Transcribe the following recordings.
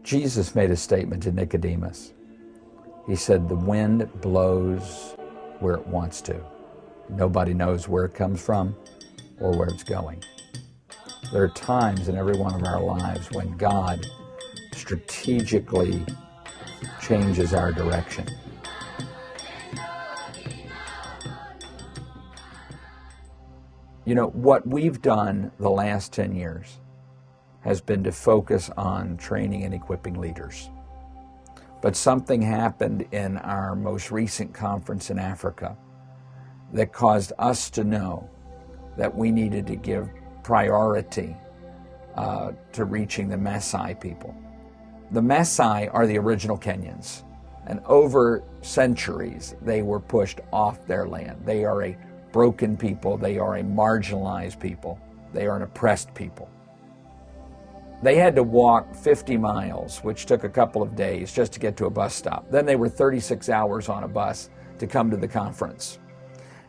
Jesus made a statement to Nicodemus. He said, the wind blows where it wants to. Nobody knows where it comes from or where it's going. There are times in every one of our lives when God strategically changes our direction. You know, what we've done the last 10 years has been to focus on training and equipping leaders. But something happened in our most recent conference in Africa that caused us to know that we needed to give priority to reaching the Maasai people. The Maasai are the original Kenyans, and over centuries they were pushed off their land. They are a broken people, they are a marginalized people, they are an oppressed people. They had to walk 50 miles, which took a couple of days just to get to a bus stop. Then they were 36 hours on a bus to come to the conference.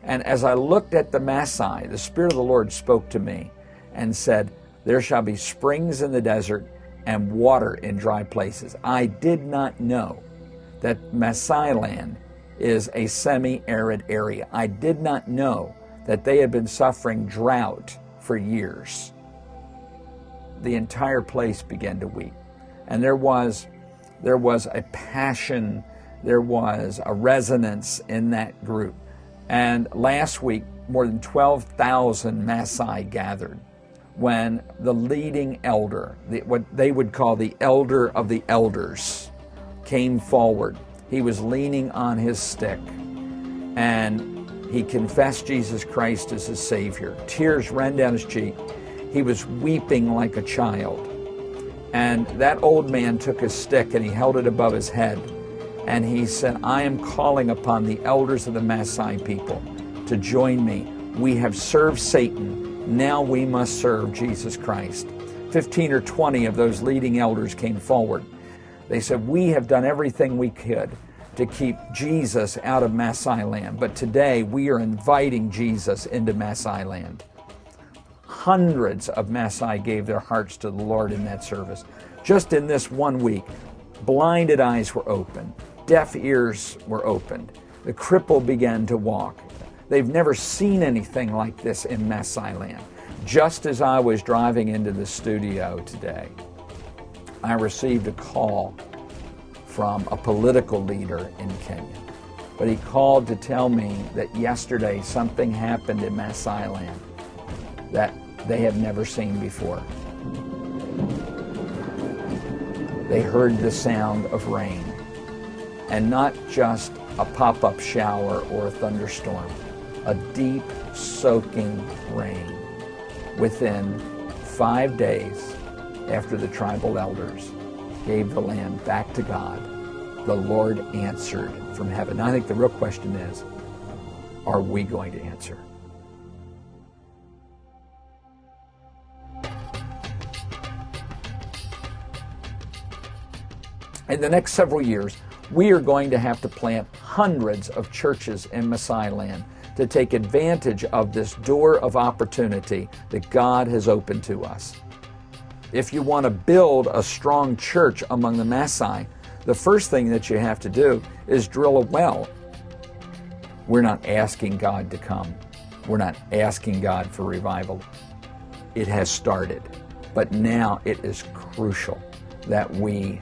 And as I looked at the Maasai, the Spirit of the Lord spoke to me and said, there shall be springs in the desert and water in dry places. I did not know that Maasailand is a semi-arid area. I did not know that they had been suffering drought for years. The entire place began to weep. And there was a passion, there was a resonance in that group. And last week, more than 12,000 Maasai gathered when the leading elder, what they would call the elder of the elders, came forward. He was leaning on his stick and he confessed Jesus Christ as his Savior. Tears ran down his cheek. He was weeping like a child. And that old man took his stick and he held it above his head. And he said, I am calling upon the elders of the Maasai people to join me. We have served Satan. Now we must serve Jesus Christ. 15 or 20 of those leading elders came forward. They said, we have done everything we could to keep Jesus out of Maasailand. But today we are inviting Jesus into Maasailand. Hundreds of Maasai gave their hearts to the Lord in that service. Just in this 1 week, blinded eyes were opened, deaf ears were opened, the cripple began to walk. They've never seen anything like this in Maasailand. Just as I was driving into the studio today, I received a call from a political leader in Kenya. But he called to tell me that yesterday something happened in Maasailand that they have never seen before. They heard the sound of rain, and not just a pop-up shower or a thunderstorm, a deep soaking rain. Within 5 days after the tribal elders gave the land back to God, the Lord answered from heaven. Now, I think the real question is, are we going to answer? In the next several years, we are going to have to plant hundreds of churches in Maasailand to take advantage of this door of opportunity that God has opened to us. If you want to build a strong church among the Maasai, the first thing that you have to do is drill a well. We're not asking God to come. We're not asking God for revival. It has started. But now it is crucial that we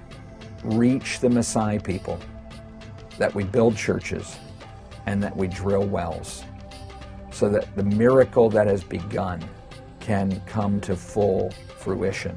reach the Maasai people, that we build churches, and that we drill wells so that the miracle that has begun can come to full fruition.